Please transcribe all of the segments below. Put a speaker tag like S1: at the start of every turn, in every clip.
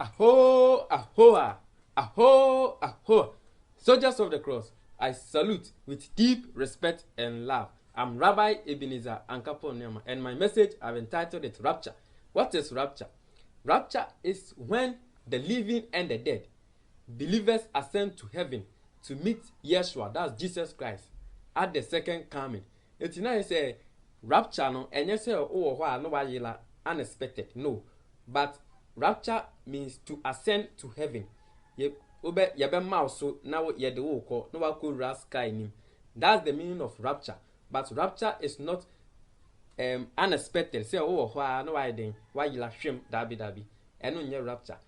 S1: Aho, ahoa, aho, ahoa. Soldiers of the cross, I salute with deep respect and love. I'm Rabbi Ebenezer Ankapo Nema, and my message I've entitled it Rapture. What is rapture? Rapture is when the living and the dead, believers ascend to heaven to meet Yeshua, that's Jesus Christ, at the second coming. It's not say rapture no, and you say oh wow no why unexpected. No. But rapture means to ascend to heaven. Yebe mouse so now ye the woko no wa ko sky nim. That's the meaning of rapture. But rapture is not unexpected. Say oh no why then why you la shim dabi. Eno nye rapture.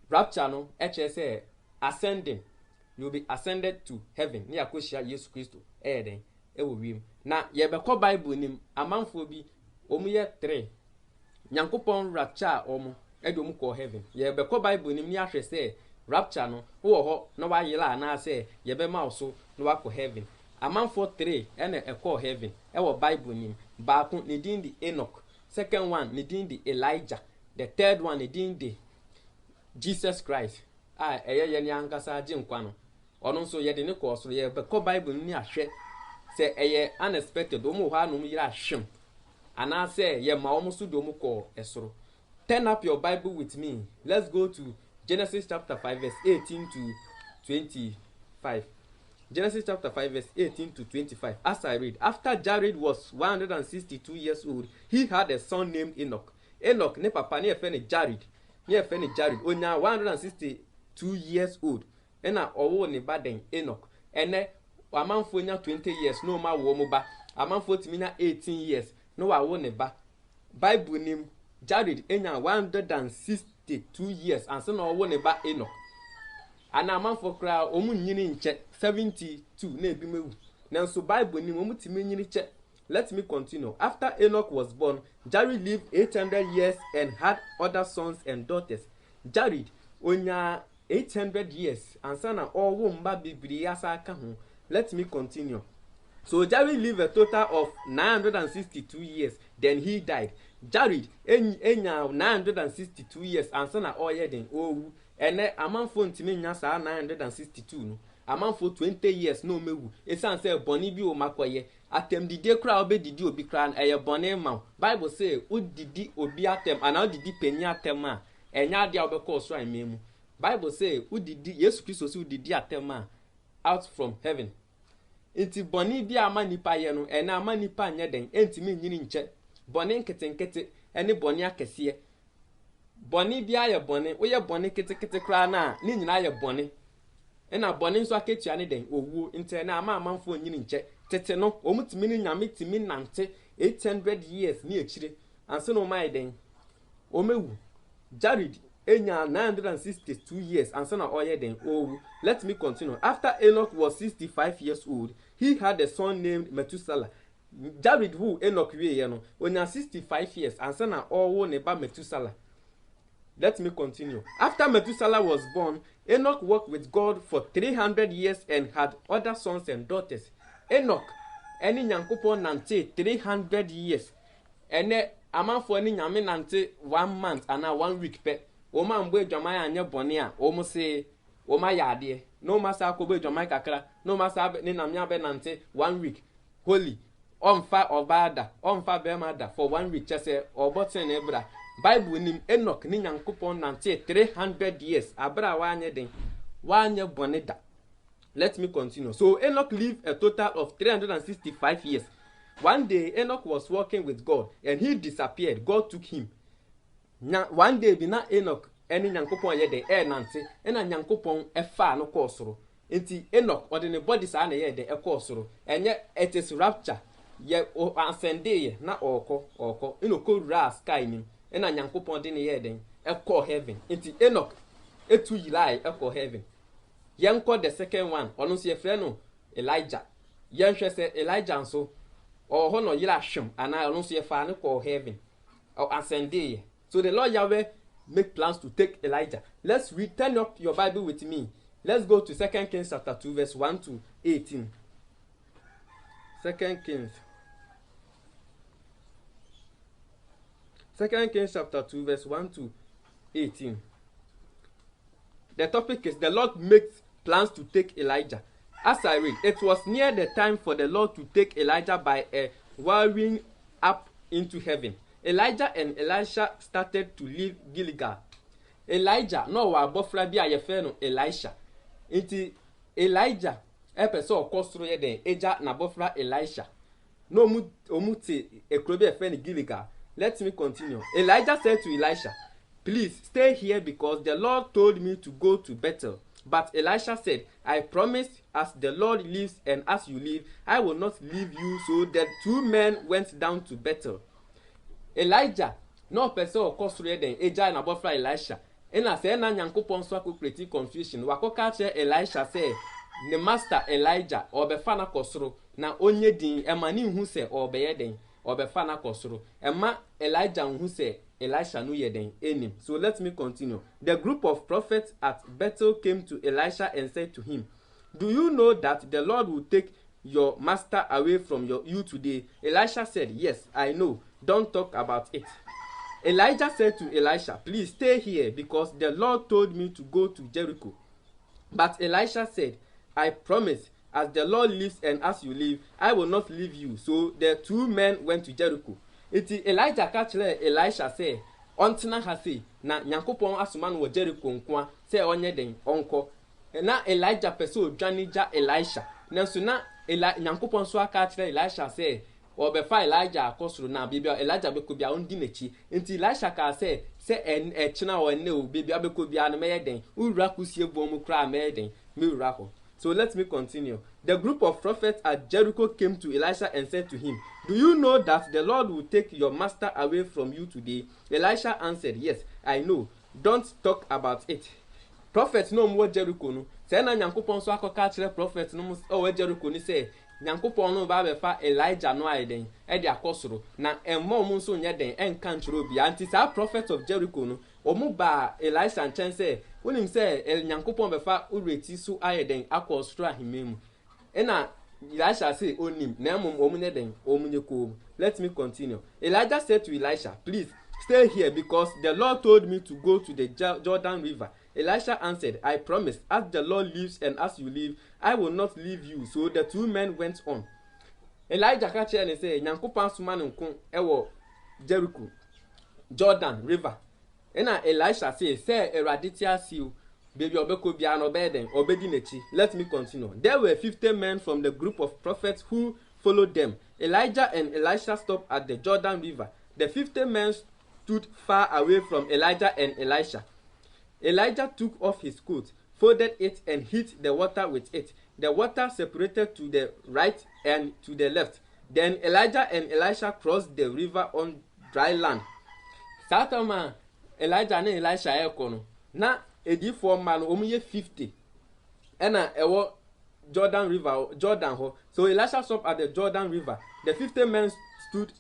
S1: Rapture no say ascending. You'll be ascended to heaven. Ni akoshia Yesu Kristo den e wo wiem. Na ye be ko Bible nim amanfo bi omu ye 3. Nyankopon rapture omu edomu ko heaven. Ye be ko Bible nim ni ahwe say rapture no wo ho no wa yela na say ye be ma so no wa ko heaven. Amanfo 3 ene e ko heaven. E wo Bible nim. Baako ni din di Enoch. Second one ni din di Elijah. The third one ni din di Jesus Christ. Eye ni ankasa agi nkwa no. Ono nso ye de ne ko so ye be ko Bible ni ahwe say eye unexpected omu ho anum yira ahwem. Ana say ye ma omu so do mu ko esoro. Turn up your Bible with me. Let's go to Genesis chapter 5 verse 18 to 25. Genesis chapter 5 verse 18 to 25. As I read, after Jared was 162 years old, he had a son named Enoch. Enoch ne papa ne efe ne Jared. Ne efe ne Jared. Onya 162 years old. Ena owo ne baden Enoch. Ene amanfo nya 20 years no ma wo mo ba. Amanfo timi na 18 years no wa wo ne ba. Bible nim Jared enya 162 years and so no wo ne ba Enoch. Ana amanfo kra omu nyini nche 72 na ebi mewu. Nanso Bible nim omu timi nyini che. Let me continue. After Enoch was born, Jared lived 800 years and had other sons and daughters. Jared onya 800 years and sana owo mba bibiri asa aka ho. Let me continue. So Jared lived a total of 962 years. Then he died. Jared enya 962 years and sana oye den owu. Ene amanfo ntimi nya sa 962 no. Amanfo 20 years no mewu. Esan say boni bi o makoye. Atem didi kra obedidi obi kra eye boni ma. Bible say udidi obi atem ana udidi peni atem a enya dia obekọ so amemu. Bible say udidi Yesu Kristo si udidi atem a out from heaven. Enti boni bi ama nipa ye no ena ama nipa nya den entimi nyini nche. Boni nketenkete ene boni akese. Boni bi aye boni wo ye boni ketekete kra na ni nyina aye boni. Ena boni nso aketua ne den owu enti na ama amanfo nyini nche. Tete no omutimi ni nyame timi nante 800 years ni ekire. Anso no mai den omewu. Jared enya 962 years and son oye den owu. Let me continue. After Enoch was 65 years old, he had a son named Methuselah. Jared who Enoch we ye no onya 65 years and son owo ne ba Methuselah. Let me continue. After Methuselah was born, Enoch walked with God for 300 years and had other sons and daughters. Enoch eni nyankopon nante 300 years. Ene amanfo eni nyame nante 1 month and 1 week pe. Oma mgbe dwamai anya boni a omo se oma yade no masa akobe dwamai kakra no masa ni namya be nante 1 week holy omfa obada omfa bemada for 1 week chese oboten na ebra. Bible nim Enoch ni nyankopon nante 300 years abra wa anya den wa anya boni da. Let me continue. So Enoch lived a total of 365 years. One day Enoch was walking with God and he disappeared. God took him. One day bi na Enoch eni nyankopon ye de nante ena nyankopon efa no ko soro. Enti Enoch ode ne body sa na ye de ko soro. Enye it is rapture. Ye o ascende ye na oko inoko ra sky nim. Ena nyankopon de ne ye den ko heaven. Enti Enoch etu yilai ko heaven. Yenko the second one ono so ye frɛ no Elijah. Yenhwɛ sɛ Elijah nso ho no yira hwem ana ono so ye fa ne ko heaven. O ascende ye. So the Lord Yahweh make plans to take Elijah. Let's read. Turn up your Bible with me. Let's go to 2 Kings chapter 2 verse 1 to 18. 2 Kings chapter 2 verse 1 to 18. The topic is the Lord makes plans to take Elijah. As I read, it was near the time for the Lord to take Elijah by a whirlwind up into heaven. Elijah and Elisha started to leave Gilgal. Elijah no wa abofra bi a yefe no Elisha. Nti Elijah epese okosoro ye den eja na abofra Elisha. No omuti ekro bi efe ni Gilgal. Let me continue. Elijah said to Elisha, "Please stay here because the Lord told me to go to Bethel." But Elisha said, "I promise, as the Lord lives and as you live, I will not leave you." So the two men went down to Bethel. Elijah no person okosoro den eja na abofra Elisha. Ena say na Nyankopon so akọ confusion. Wakoka che Elisha say, "Ne master Elijah obefa na kosoro na onye din emani hu se obeye den obefa na kosoro." Ema Elijah hu se Elisha no yeden enim. So let me continue. The group of prophets at Bethel came to Elisha and said to him, "Do you know that the Lord will take your master away from you today?" Elisha said, "Yes, I know. Don't talk about it." Elijah said to Elisha, "Please stay here because the Lord told me to go to Jericho." But Elisha said, "I promise, as the Lord lives and as you live, I will not leave you." So the two men went to Jericho. Iti Elijah ka kire Elisha say, "Ontena ha say na Nyankopon asoma no Jericho nkoa say onye den onko." Na Elijah peso odwanija Elisha. Nanso na Nyankopon so aka kire Elisha say, "Obefa Elijah akosoro na bibia Elijah bekobia ondi nechi." Nti Elisha ka say china wonne o bibia bekobia no meyeden. Ura kusie bom kra meyeden. Me ura ho. So let me continue. The group of prophets at Jericho came to Elisha and said to him, "Do you know that the Lord will take your master away from you today?" Elisha answered, "Yes, I know. Don't talk about it." Prophet no mo Jericho no. Say na Nyankopon so akoka kire prophet no mo Jericho ni say Nyankopon no ba befa Elijah no ayeden e de akosoro na emmo mo nso nye den enka ntro bia anti sa prophet of Jericho no omu ba Elisha nchen say wonim say Nyankopon befa ureti so ayeden akosoro ahimemu ena Elisha say onim na emmo omu ne den omu nye ko. Let me continue. Elijah said to Elisha, "Please stay here because the Lord told me to go to the Jordan River." Elisha answered, "I promise, as the Lord lives and as you live, I will not leave you." So the two men went on. Elijah ka kire ne say Nyankopon soma ne nko ewo Jericho Jordan River. Ena Elisha say Erade ti asiu baby obeko bia no beden obedi nechi. Let me continue. There were 50 men from the group of prophets who followed them. Elijah and Elisha stopped at the Jordan River. The 50 men stood far away from Elijah and Elisha. Elijah took off his coat, folded it and hit the water with it. The water separated to the right and to the left. Then Elijah and Elisha crossed the river on dry land. Satama Elijah and Elisha ekono. Na edifo man omuye 50. Ena ewo Jordan River, Jordan ho. So Elisha stopped at the Jordan River. The 50 men stood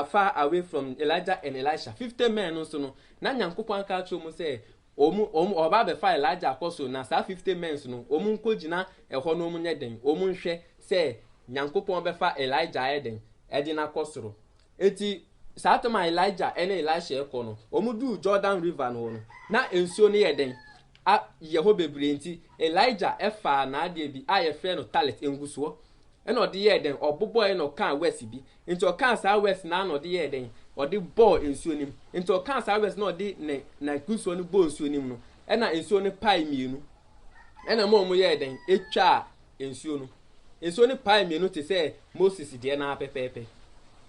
S1: far away from Elijah and Elisha. 50 men no so no. Na Nyankopon ka cho mu say oba be fa Elijah akoso na sa 50 men no omu nkogina eho no omu nyeden omu nhwe say Nyankopon be fa Elijah eden edina kosoro. Eti satoma Elijah ene Elisha ekono omu du Jordan River no na ensuo ne yeden a yeho bebre nti Elijah efa na ade bi aye frɛ no talent engusuo ena ode yeden obobo e no kan west bi nti o kan sa west na na ode yeden ode ball ensuo nim nti o kan sa west na ode na gusuo no ball ensuo nim no ena ensuo ne pai mienu ena mo yeden etwa ensuo ne pai mienu te sɛ Moses de na pepepe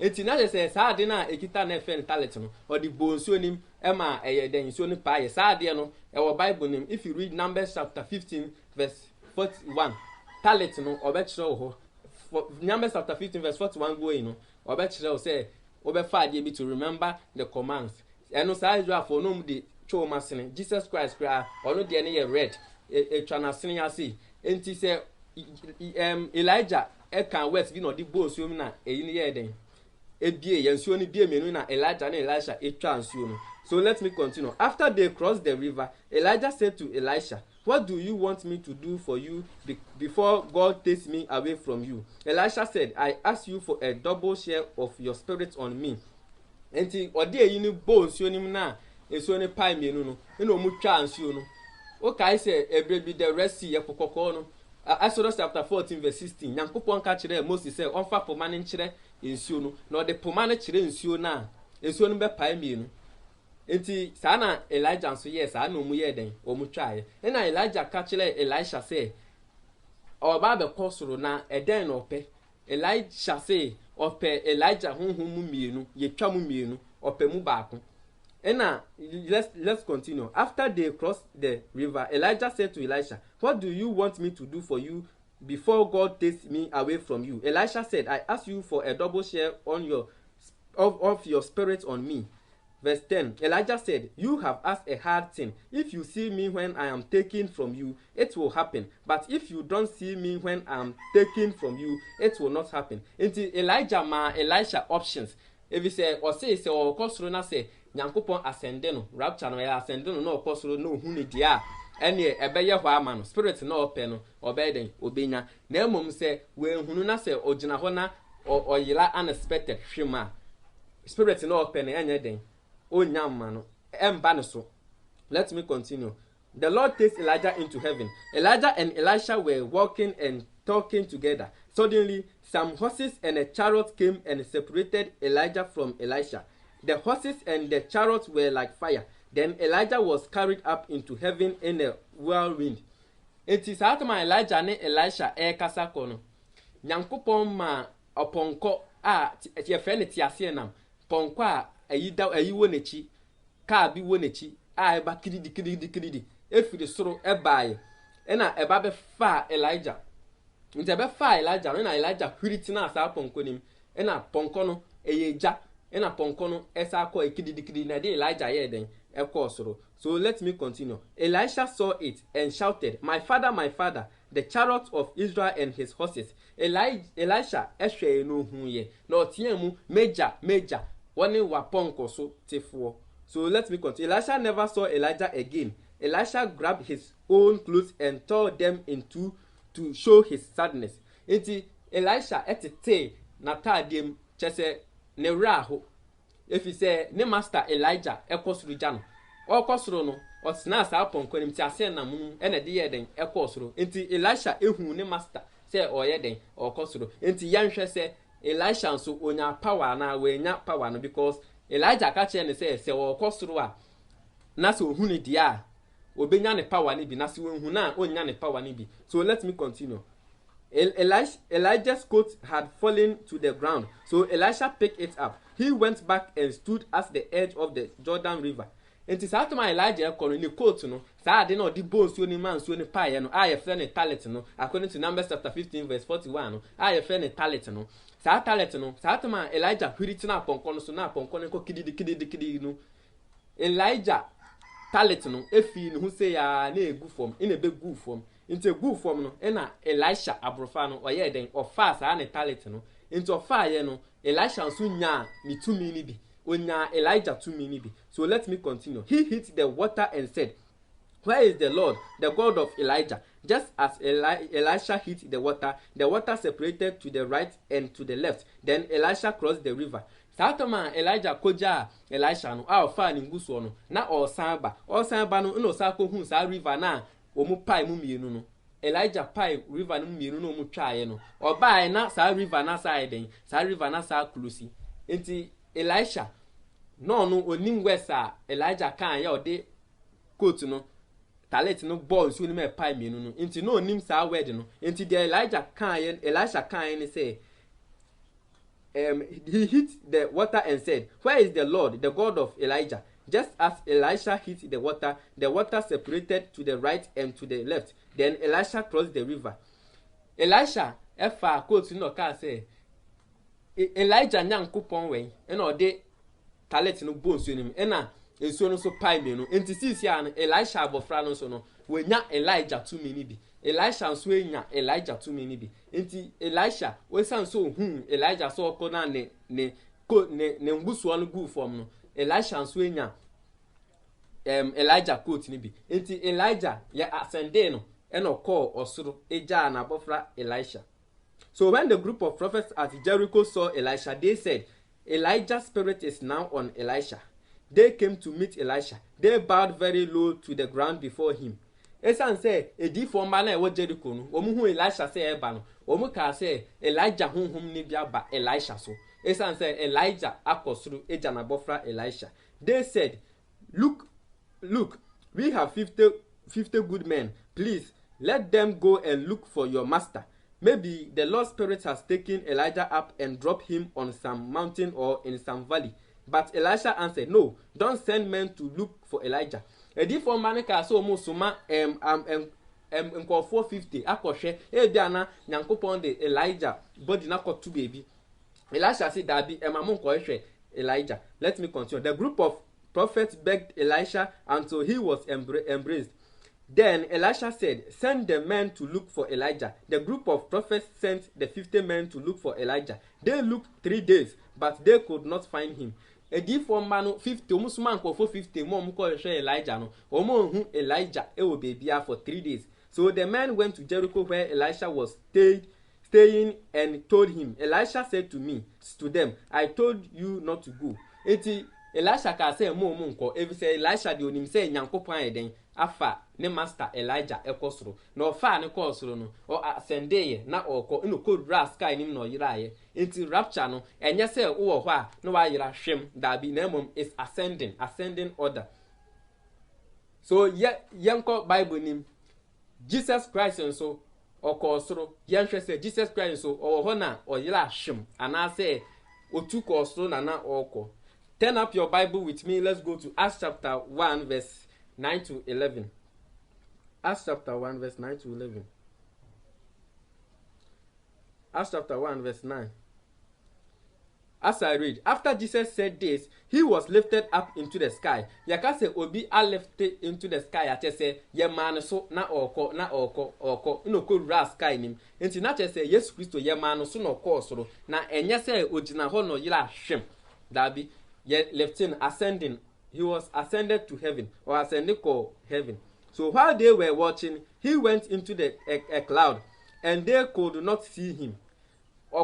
S1: enti na se sa ade na ekita na efe talent no ode ball ensuo nim ema eyeden ensuo ne pai sa ade no ewo Bible nim. If you read Numbers chapter 15 verse 41 talent no obekire ho Numbers chapter 15 verse 41 go in no obekire o say obefa ade bi to remember the commands eno sa Israel for no de cho masene Jesus Christ kra ono de ne ye red etwa na sene ase enti say Elijah e kan west bi no de bo nsuo na eyi ne ye den ebie ye nsuo ne bie menu na Elijah and Elisha etwa nsuo no. So let me continue. After they crossed the river, Elijah said to Elisha, "What do you want me to do for you before God takes me away from you?" Elisha said, "I ask you for a double share of your spirit on me." Enti ode eyi ni bo nsuo nim na ensuo ne pai mienu no na omu twa nsuo no Okay, say every be the Red Sea yekokoko no. Exodus chapter 14 verse 16. Nyankopon ka kire Moses say onfa poma ne nkire nsuo no. Na ode poma ne kire nsuo na. Nsuo no be pae mienu. Enti saa na Elijah nso ye saa na omu ye den omu twae. Na Elijah ka kire Elisha say oba be kosoro na eden no pe. Elisha say ope Elijah honhom mu mienu ye twa mu mienu ope mu baako. And now, let's continue. After they crossed the river, Elijah said to Elisha, "What do you want me to do for you before God takes me away from you?" Elisha said, "I ask you for a double share of your spirit on me." Verse 10, Elijah said, "You have asked a hard thing. If you see me when I am taken from you, it will happen. But if you don't see me when I am taken from you, it will not happen." Until Elijah ma Elisha options. If he say, or say, or cause na say, Nyankopon ascende no, rapture no ya ascende no na okosoro no hu ne dia ene ebeye hɔ ama no spirit na ɔpɛ no ɔbɛden obenya na emom sɛ we hunu na sɛ ogina hɔ na ɔyela unexpected hwema spirit na ɔpɛ no enye den onya ma no emba no so. Let me continue. The Lord takes Elijah into heaven. Elijah and Elisha were walking and talking together. Suddenly, some horses and a chariot came and separated Elijah from Elisha. The horses and the chariots were like fire. Then Elijah was carried up into heaven in a whirlwind. Enti saa tama Elijah ne Elisha kasa ko no. Nyankopon ma oponko a ye fe ne tiase nam. Ponko a ayi wo nechi. Ka bi wo nechi. A eba kididi. Efiri soro ebaaye. Na eba be fa Elijah. Nti ebe fa Elijah na Elijah hwiriti na asa ponko nim. Na ponko no eyeja. Ena ponko no esa akọ ekididikidi na de Elijah ye den ekọ soro. So let me continue. Elisha saw it and shouted, my father, the chariot of Israel and his horses." Elisha ehwe no hu ye. Na otie mu major woni wa ponko so tefo. So let me continue. Elisha never saw Elijah again. Elisha grabbed his own clothes and tore them in two to show his sadness. Enti Elisha etete na tadiem chese ne raho. If he say ne master Elijah ekosuru jano. Okosuru no otsena sa ponko nim ti ase na mu ene de ye den ekosuru. Enti Elisha ehu ne master say oye den okosuru. Enti yanhwe say Elisha nso onya power na we nya power no because Elijah ka che ne say okosuru a na so hu ne dia obenya ne power ni bi na se hu na onya ne power ni bi. So let me continue. Elijah's coat had fallen to the ground, so Elisha picked it up. He went back and stood at the edge of the Jordan River. Enti saa tuma Elijah kono ni coat no, saa de no di bones so ni man so ni paye no, aye friend ne talent no, according to Numbers chapter 15 verse 41 no, aye friend ne talent no. Saa talent no, saa tuma Elijah hwiriti na ponko no so na ponko no ko kididi no. Elijah talent no efi no hu say ya na egu form, ina be gu form. Into gu form no na Elisha abrofa no oye den ofa saa ne talent no into ofa ye no Elisha nso nya ni tumi ni bi onya Elijah tumi ni bi. So let me continue. He hit the water and said, "Where is the Lord, the God of Elijah?" Just as Elisha hit the water separated to the right and to the left. Then Elisha crossed the river. Satama Elijah koja Elisha no a ofa ni nguso no na osan ba no no sa ko hu sa river na omu pai mu mienu no. Elijah pai river no mienu no mu twae no obae na sa river na sa eden sa river na sa klusi. Enti Elisha no onim wesa Elijah kan ya ode coat no talent no ball so ni me pai mienu no. Enti no onim sa word no. Enti de Elisha kan ni say he hit the water and said, "Where is the Lord, the God of Elijah?" Just as Elisha hit the water separated to the right and to the left. Then Elisha crossed the river. Elisha efa quote no ka say Elijah nyankopon wen na ode talent no bones nim na ensuo no so pai me no enti sisi an Elisha abofra no so no we nya Elijah to me ni bi. Elisha nso enya Elijah to me ni bi. Enti Elisha we san so Elijah so ko na ne mbusuo no gu form no Elisha nso enya Elijah quote ni bi. Enti Elijah ya ascende no eno call osoro eja na abofra Elisha. So when the group of prophets at Jericho saw Elisha, they said, "Elijah's spirit is now on Elisha." They came to meet Elisha. They bowed very low to the ground before him. esan say edi for man na e wo Jericho no omu hu Elisha say eba no omu ka say Elijah honhom ni bi aba Elisha so esan say Elijah akosuru eja na bofra Elisha. They said, look, we have 50 good men. Please let them go and look for your master. Maybe the Lord Spirit has taken Elijah up and dropped him on some mountain or in some valley. But Elisha answered, no, don't send men to look for Elijah. Edi for manika so mo suma nko 450 akọhwe ebiana nyankopon de Elijah body na kotu baby. Elisha said dabi emamo nko hwe Elijah. Let me continue. The group of prophets begged Elisha until he was embraced. Then Elisha said, send the men to look for Elijah. The group of prophets sent the 50 men to look for Elijah. They looked 3 days, but they could not find him. Edi for manu 50 omusman ko for 50 mo mko hwe Elijah no. Omo hu Elijah e wo bebia for 3 days. So the men went to Jericho where Elisha was staying and told him. Elisha said to them, I told you not to go. Eti Elisha ka say mo nko evi say Elisha de onim say nyankopon eden afa ne master Elijah ekosoro na ofa ne kosoro no o ascendeye na oko no ko sky nim no yiraye enti rapture no enye say wo ho a no wa yira hwem dabi na emom is ascending order. So yenko Bible nim Jesus Christ nso okosoro yenhwe say Jesus Christ nso o ho na o yira hwem ana say otu kosoro na oko. Turn up your Bible with me. Let's go to Acts chapter 1 verse 9 to 11. Acts chapter 1 verse 9 to 11. Acts chapter 1 verse 9. As I read, after Jesus said this, he was lifted up into the sky. Yaka say obi are lifted into the sky. Ate say ye man so na oko no ko ra sky nim. Enti na che say Yesu Kristo ye man so no ko soro na enye say ogina ho no yira hwem. Dabi yet lifting, ascending. He was ascended to heaven or ascended to heaven. So while they were watching, he went into a cloud, and they could not see him. They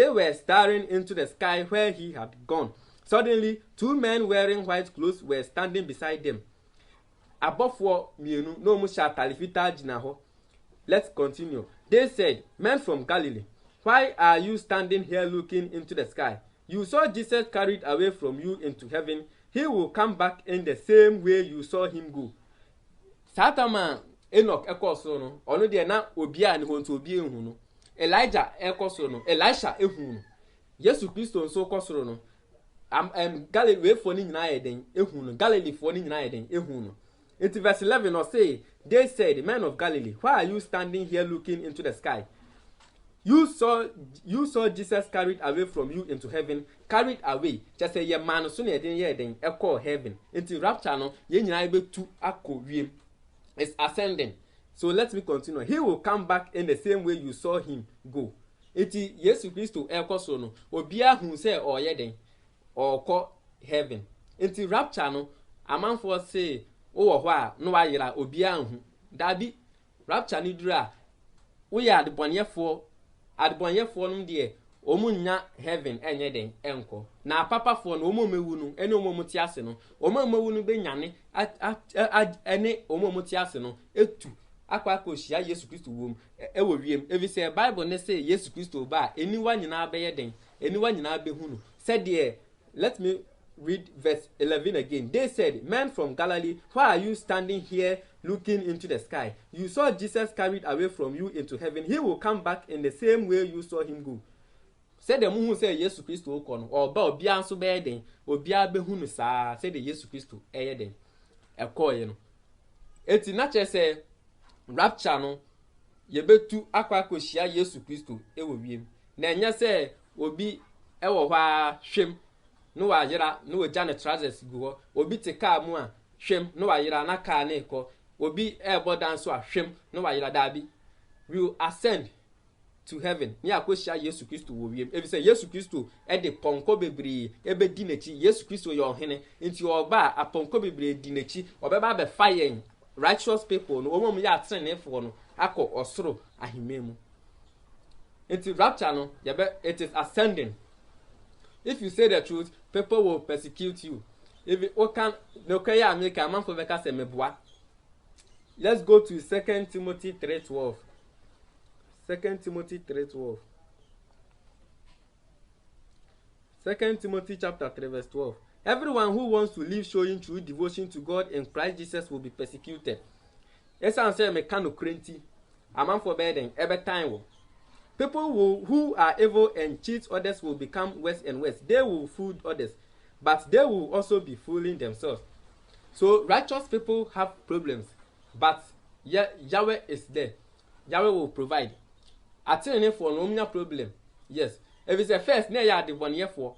S1: were staring into the sky where he had gone. Suddenly, 2 men wearing white clothes were standing beside them. Above no musha talifita jinaho. Let's continue. They said, men from Galilee, why are you standing here looking into the sky? You saw Jesus carried away from you into heaven. He will come back in the same way you saw him go. Satama Enoch ekoso no. Ono de na obia ne honto obi ehu no. Elijah ekoso no. Elisha ehu no. Yesu Kristo nso kosoro no. Galilee for ni nyina eden ehu no. Galilee for ni nyina eden ehu no. In verse 11 or say, they said, men of Galilee, why are you standing here looking into the sky? You saw Jesus carried away from you into heaven. Carried away. Just say ye man so na den ye den e call heaven. Into rapture no ye nyina be tu akọ wiem. It's ascending. So let me continue. He will come back in the same way you saw him go. Eti Yesu Kristo e koso no obia hu say o ye den or call heaven. Into rapture no amanfo say o wo ho a no wa yira obia hu. Dabi rapture ni duru a wo ya de bonyefo adbonyefo no de omunya heaven enye den enko na papa fo no omomewu no ene omomuti ase no omomewu no be nyane ene omomuti ase no etu akwa koshia Yesu Kristo wom ewo wiem evi say Bible ne say Yesu Kristo ba eniwa nyina be ye den eniwa nyina be hu no said there. Let me read verse 11 again. They said, men from Galilee, why are you standing here looking into the sky? You saw Jesus carried away from you into heaven. He will come back in the same way you saw him go. Said the who say Yesu Kristo okon or ba obi anso be den obi be hu no saa said the Yesu Kristo eye den ekoye no. Eti na che say rapture no ye betu akwa koshia Yesu Kristo ewo wiem. Na enya say obi ewo hwa hwem no wa yira no we jane trousers go obi te car mu a hwem no wa yira na car na eko obi ebo dance a hwem no wa yira dabi. We will ascend to heaven. Ni akoshia Yesu Kristo wo wiem. Ebi say Yesu Kristo e de ponko bebre ebe di nechi. Yesu Kristo yo hene nti oba aponko bebre di nechi obeba be fire righteous people no omom ya atrenefo no akọ osoro ahimemu. Nti rapture no it is ascending. If you say the truth, people will persecute you. If you can no kaya make a man for veka se meboa. Let's go to 2 Timothy 3:12. 2 Timothy 3:12. 2 Timothy chapter 3 verse 12. Everyone who wants to live showing true devotion to God in Christ Jesus will be persecuted. Yes, I say mekano krenti. A man for burden every time. People who are evil and cheat others will become worse and worse. They will fool others, but they will also be fooling themselves. So righteous people have problems, but Yahweh is there. Yahweh will provide. Atene for no problem. Yes. If it's a first, near ya the 1 year for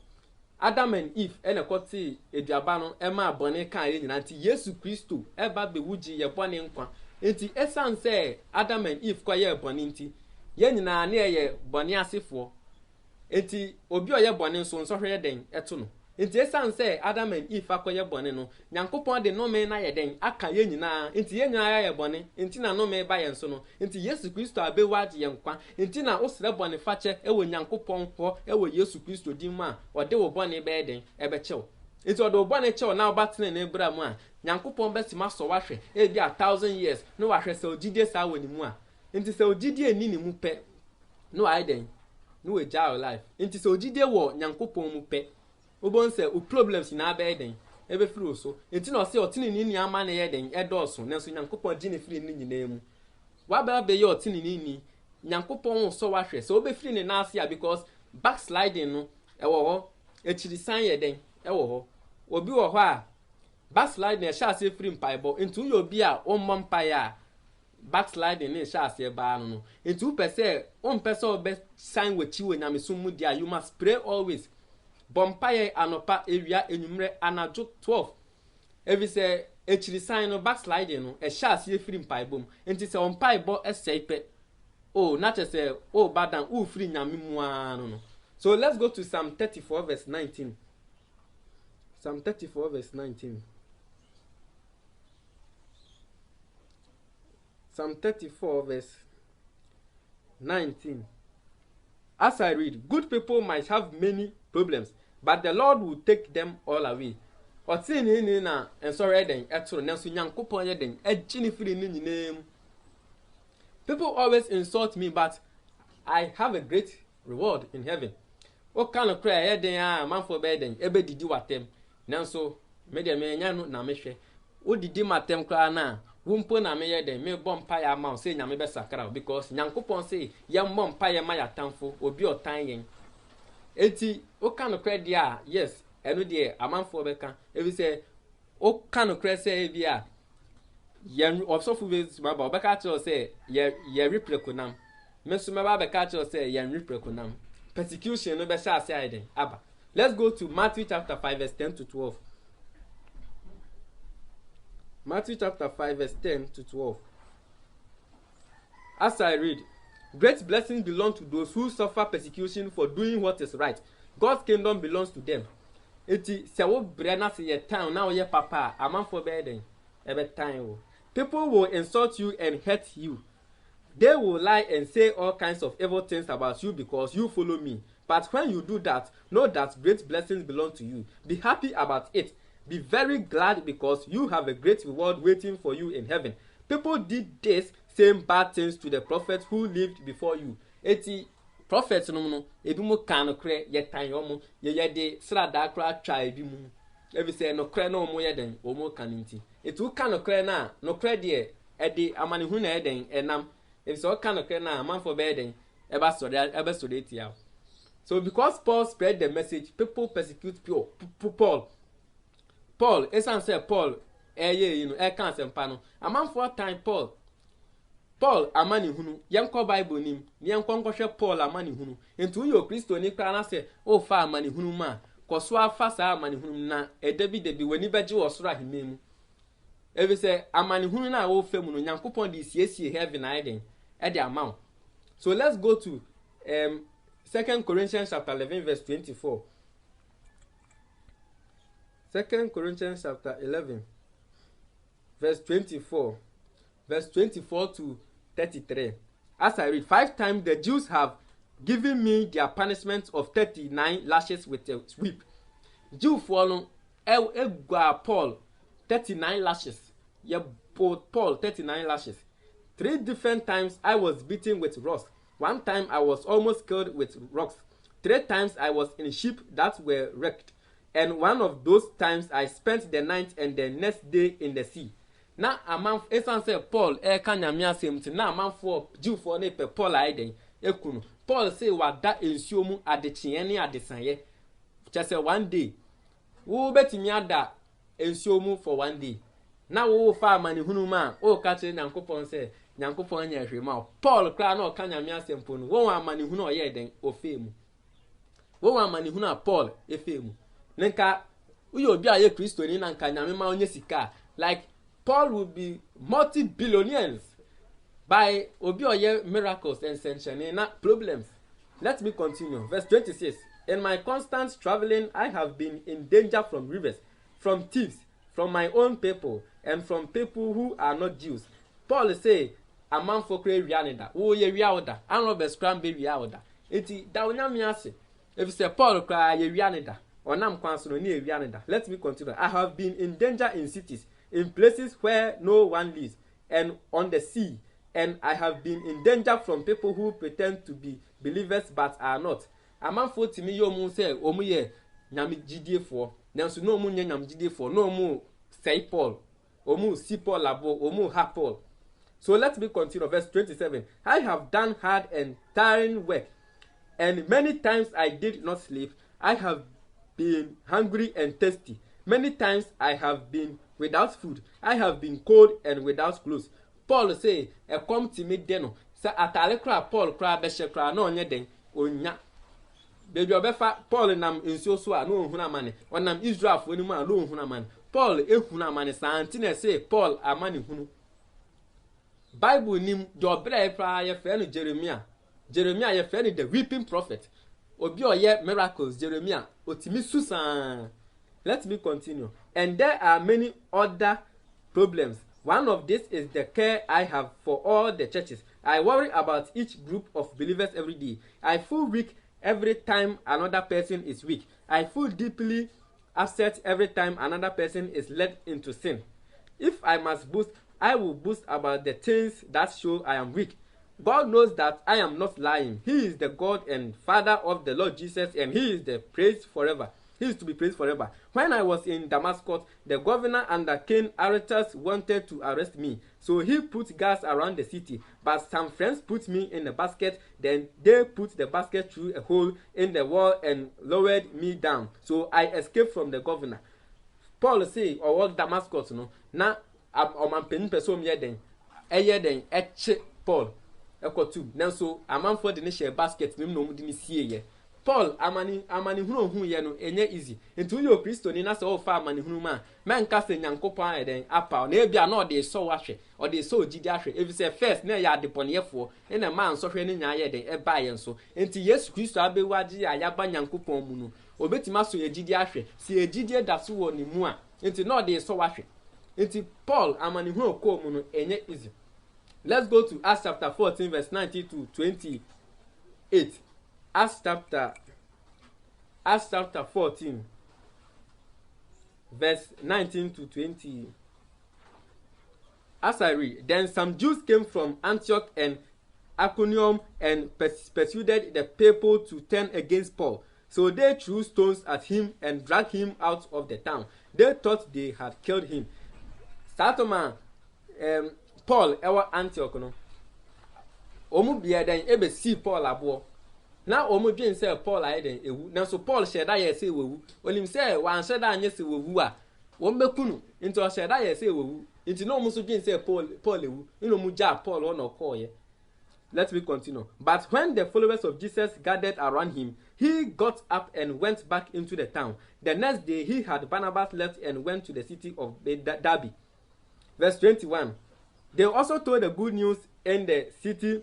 S1: Adam and Eve, and a coty, a diabano, Emma Bonnet can in anti Yesu Christo, ever be wuji ye born in qua. Inti Essan say Adam and Eve quire boninti. Yenina near ye boniasi for. Inti Obio ye bonin so sorry den etuno. Inti Essan say Adam and Eve acquire bonino. Yankopon de no man I den, aka yenina, inti yenya ye bonin, intina no me by and sono, inti Yesu Christo abe waji yankwa, intina osre bonifache, ewe Yankopon ho, ewe Yesu Christo dima, or de wo boni beden, ebe chew. Inti odo boni chew now battling in Bramwa, Yankopon best master washe, e be 1,000 years, no washe so jide sa weni mua. Inti so jide nini mupe, no I den, no a jar life. Inti so jide wo Yankopon mupe. Obon say o problems in abeden ebe free so enti na say otini ni ama na ye den edoso nanso Nyankopon gi ne free ni nyina mu wa ba be ye otini ni Nyankopon so wa hwe so obe free ne na ase because backsliding no ewo ho echirisan ye den ewo ho obi wo ho a backsliding e sha ase free mpaibo enti uyo obi a o mmom pai a backsliding ne sha ase ba no enti u pese o mpese obe sign wechi we nyamesum mu dia you must pray always. Bompaye anopa ewia enumre anajo 12. Evi se echiri sign no backsliding no e sha ase free mpaibom enti se on paibo eseipe oh na say oh badan u free nyame mu no. So let's go to Psalm 34 verse 19. Psalm 34 verse 19. Psalm 34 verse 19. As I read, good people might have many problems, but the Lord will take them all away. Otini ni na ensore den etoro nanso Nyankopon ye den agini firi ni nyinem. People always insult me, but I have a great reward in heaven. What kind of prayer ye den a man for bed den ebe didi watem. Nanso me de me nya no na me hwe. Wo didi matem kra na wumpo na me ye den me bompa ya ma say nyame be sakra because Nyankopon say ye bompa ye ma ya tamfo obi otan yen. Eti o kan no credit a yes eno de amanfo beka ebi say o kan no credit say ebi a ye ofsofu be baba o beka cho say ye reprekonam me so me baba beka cho say ye reprekonam persecution no be sha ase aiden aba. Let's go to Matthew chapter 5 verse 10 to 12. Matthew chapter 5 verse 10 to 12. As I read, great blessings belong to those who suffer persecution for doing what is right. God's kingdom belongs to them. Eti se wo brena se ye town now ye papa amanfo be den ebe time. People will insult you and hurt you. They will lie and say all kinds of evil things about you because you follow me. But when you do that, know that great blessings belong to you. Be happy about it. Be very glad because you have a great reward waiting for you in heaven. People did this same bad things to the prophets who lived before you. Eti prophets no ebi mu kan no kre ye tan yo ye de srada kra twa ebi mu. Ebi say no kre no mo ye den o mo kan nti. Etu kan no kre na no kre de e de amanihu na e den enam. Ebi say o kan no kre na man for be den e ba so de tia. So because Paul spread the message, people persecute Paul, esan say Paul kan sempa no. Aman for time Paul amani hunu yenko Bible nim yenko nkwohwe Paul amani hunu entu yo Kristo ni kra na se o fa amani hunu ma koso afa sa amani hunu na edebi wani beje osoro ahimemu ebi se amani hunu na wo fa mu no Nyankopon di siesie heaven aiden e de amount. So let's go to 2 Corinthians chapter 11 verse 24. 2 Corinthians chapter 11 verse 24. Verse 24 to 33. As I read, 5 times the Jews have given me their punishment of 39 lashes with a whip. Jew follow got Paul 39 lashes. Yeah, Paul 39 lashes. 3 different times I was beaten with rocks. 1 time I was almost killed with rocks. 3 times I was in ship that were wrecked. And one of those times I spent the night and the next day in the sea. Na aman esan say Paul ka nyame asem ti na amanfo Jewfo na pe Paul aiden ekunu. Paul say wada ensuo mu adekye ne adesanye. Just say one day wo betimi ada ensuo mu for one day. Na wo fa amani hunu ma o ka kire Nyankopon say Nyankopon anya hwe ma. Paul kra na o ka nyame asem po no wo amani hunu o ye den o fe mu. Wo amani hunu a Paul e fe mu. Nenka uyo obi a ye Kristo ni na nka nyame ma onye sika like Paul will be multi-billionaires by obi oye miracles and sanctioning not problems. Let me continue. Verse 26. In my constant traveling, I have been in danger from rivers, from thieves, from my own people, and from people who are not Jews. Paul say, a man for cray rianida. Oh, ye riauda. I don't know scramble riauda. Iti daunamiase. If you say Paul cry ye rianida, or nam quanso near rianida. Let me continue. I have been in danger in cities, in places where no one lives, and on the sea, and I have been in danger from people who pretend to be believers but are not. A man for to me, yo moon say, omu ye, nyam GDA for, nanso no moon nyam GDA for, no more say Paul, omu si Paul labo, omu ha Paul. So let me continue. Verse 27. I have done hard and tiring work, and many times I did not sleep. I have been hungry and thirsty. Many times I have been without food. I have been cold and without clothes. Paul say, "E come to me deno." Say atale kra Paul kra be she kra na onye den onya. Baby obefa Paul nam nsuo so a no ohuna amane. Onam Israel fo ni mu a no ohuna amane. Paul ehuna amane santi na say Paul amane hunu. Bible nim do bra fra ye fe no Jeremiah. Jeremiah ye fe no the weeping prophet. Obi oye miracles Jeremiah otimi susan. Let me continue. And there are many other problems. One of this is the care I have for all the churches. I worry about each group of believers every day. I feel weak every time another person is weak. I feel deeply upset every time another person is led into sin. If I must boast, I will boast about the things that show I am weak. God knows that I am not lying. He is the God and Father of the Lord Jesus, and He is the praised forever. He is to be praised forever. When I was in Damascus, the governor under King Aretas wanted to arrest me. So he put guards around the city. But some friends put me in a basket. Then they put the basket through a hole in the wall and lowered me down. So I escaped from the governor. Paul say, or what Damascus, no? Na man pen person yeden. Eyeden eche Paul. Eko tu. Nanso a man for the nation basket nim no mudi ni sie ye. Paul amani hunu ye no enye easy. Nti yo Kristo ni na se o fa amani hunu ma. Men ka se Nyankopon eden apa na ebia na o de so wahwe. O de so gidi ahwe. If say first na ya deponefo na man so hwe ni nya ye den e ba ye nso. Nti Yesu Kristo abewaji ayaba Nyankopon mu no. Obetima so ye gidi ahwe. Si egidi da so wo ni mu a. Nti na o de so wahwe. Nti Paul amani hunu ko mu no enye easy. Let's go to Acts chapter 14 verse 19 to 28. Acts chapter 14 verse 19 to 20. As I read, then some Jews came from Antioch and Iconium and persuaded the people to turn against Paul. So they threw stones at him and dragged him out of the town. They thought they had killed him. Satoma Paul ewa Antioch no. Omu bia den ebe si Paul abo. Na omu dwen say Paul aiden ewu. Na so Paul sheda ye say wewu. Onim say wan sheda anye say wewu a. Wo mbekunu into sheda ye say wewu. Into no omu so dwen say Paul ewu. Ino mu ja Paul on call ye. Let me continue. But when the followers of Jesus gathered around him, he got up and went back into the town. The next day he had Barnabas left and went to the city of Derbe. Verse 21. They also told the good news in the city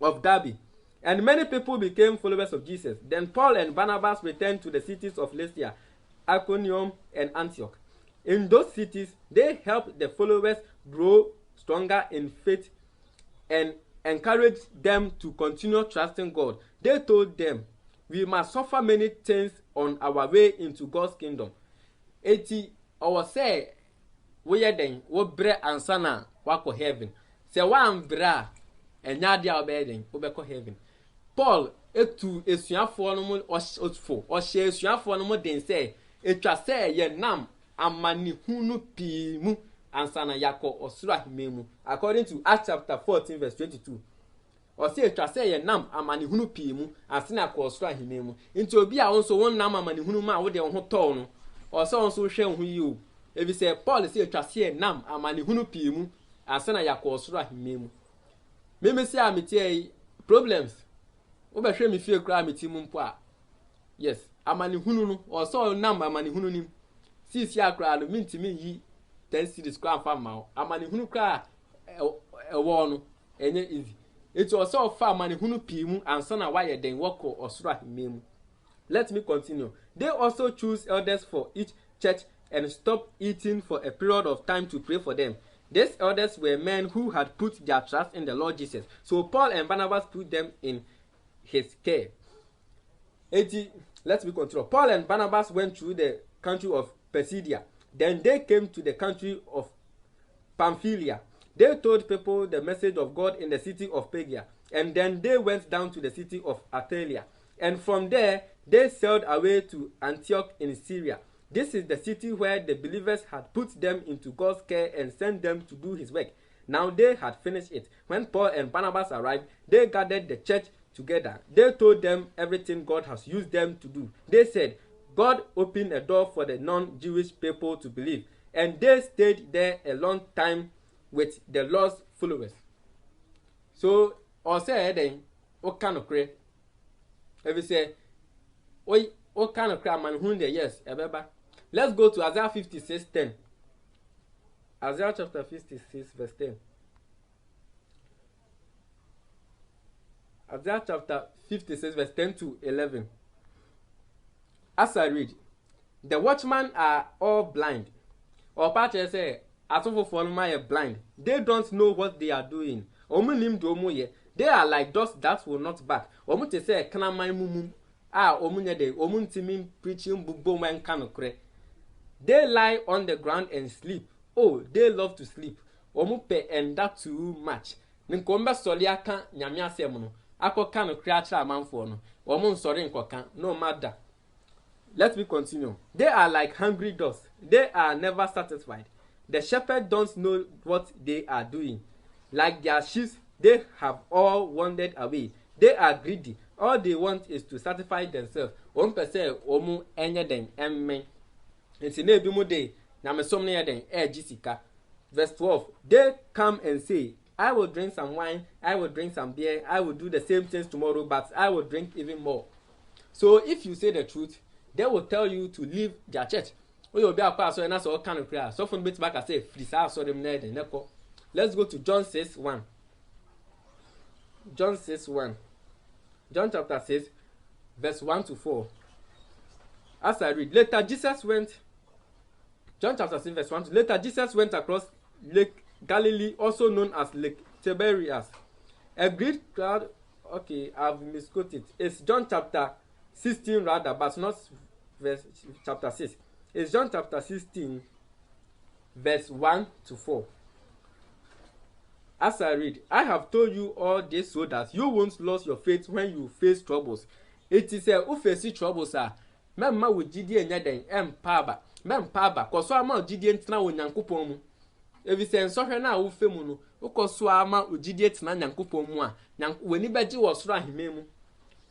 S1: of Derbe, and many people became followers of Jesus. Then Paul and Barnabas returned to the cities of Lycia, Iconium, and Antioch. In those cities, they helped the followers grow stronger in faith and encouraged them to continue trusting God. They told them, "We must suffer many things on our way into God's kingdom." eti owo say wo ye den wo bre ansa na wako heaven se wan bra enya dia obeden wo be ko heaven. Paul etu esuafo no mo osfo o hye esuafo no mo den say etwa say ye nam amani hunu pi mu ansa na yako osuro ahimemu. According to Acts chapter 14 verse 22, or say etwa say ye nam amani hunu pi mu ansa na ko osuro ahimemu. Nti obi a won so won nam amani hunu ma wo de ho to no o so won so hwe ho yi o. Ebi say Paul say etwa say nam amani hunu pi mu ansa na yako osuro ahimemu. Me say ameti problems wo be hwe me fie kra ameti mu mpo a yes amani hunu no o so nam amani hunu nim sisi akra no mintimi yi 10 series kra fa ma amani hunu kra ewo no enye easy eti o so fa amani hunu pi mu ansa na wa ye den woko osoro ahimemu. Let me continue. They also choose elders for each church and stop eating for a period of time to pray for them. These elders were men who had put their trust in the Lord Jesus. So Paul and Barnabas put them in his care. Let me continue. Paul and Barnabas went through the country of Pisidia. Then they came to the country of Pamphylia. They told people the message of God in the city of Perga. And then they went down to the city of Attalia. And from there, they sailed away to Antioch in Syria. This is the city where the believers had put them into God's care and sent them to do his work. Now they had finished it. When Paul and Barnabas arrived, they gathered the church together. They told them everything God has used them to do. They said, God opened a door for the non-Jewish people to believe. And they stayed there a long time with the Lord's followers. So, or say then, what kind of pray? If you say, what kind of cry man who the yes, ebeba. Let's go to Isaiah 56:10. Isaiah chapter 56 verse 10. Isaiah chapter 56 verse 10 to 11. As I read, the watchmen are all blind. Or Patrick say, Asofo for my blind. They don't know what they are doing. Omunim do omuye. They are like dust that will not bark. Omute say kana mai mumu. Omunye de omuntimi preaching bubo man kanokre. They lie on the ground and sleep. Oh, they love to sleep. Omupe and that too much. Ninkomba soli aka nyame asem no. Akọ kanokre acha amanfo no. Omun sori nkoka no matter. Let me continue. They are like hungry dogs. They are never satisfied. The shepherds don't know what they are doing. Like their sheep, they have all wandered away. They are greedy. All they want is to satisfy themselves. One person, omu enye den emme. Enti na ebi mu de na mesom na den jessica. Verse 12. They come and say, I will drink some wine, I will drink some beer, I will do the same things tomorrow, but I will drink even more. So if you say the truth, they will tell you to leave their church. We will be a so and that's all kind of prayer. So from bit back I say, free so them there then. Let's go to John 6:1. John 6:1. John chapter 6, verse 1 to 4. As I read, later Jesus went. John chapter 6, verse 1 to later Jesus went across Lake Galilee, also known as Lake Tiberias. A great crowd. Okay, I've misquoted. It's John chapter 16 rather, but not verse chapter 6. It's John chapter 16, verse 1 to 4. As I read, I have told you all this so that you won't lose your faith when you face troubles. It is a face troubles are. Memma with GD and Yaden, Paba, Mem Paba, Cosama GD and Tana with Yankupomu. If you say, so now, Ufemuno, Ukoswama with GD and Yankupomu, when Ibaji was Rahimemu.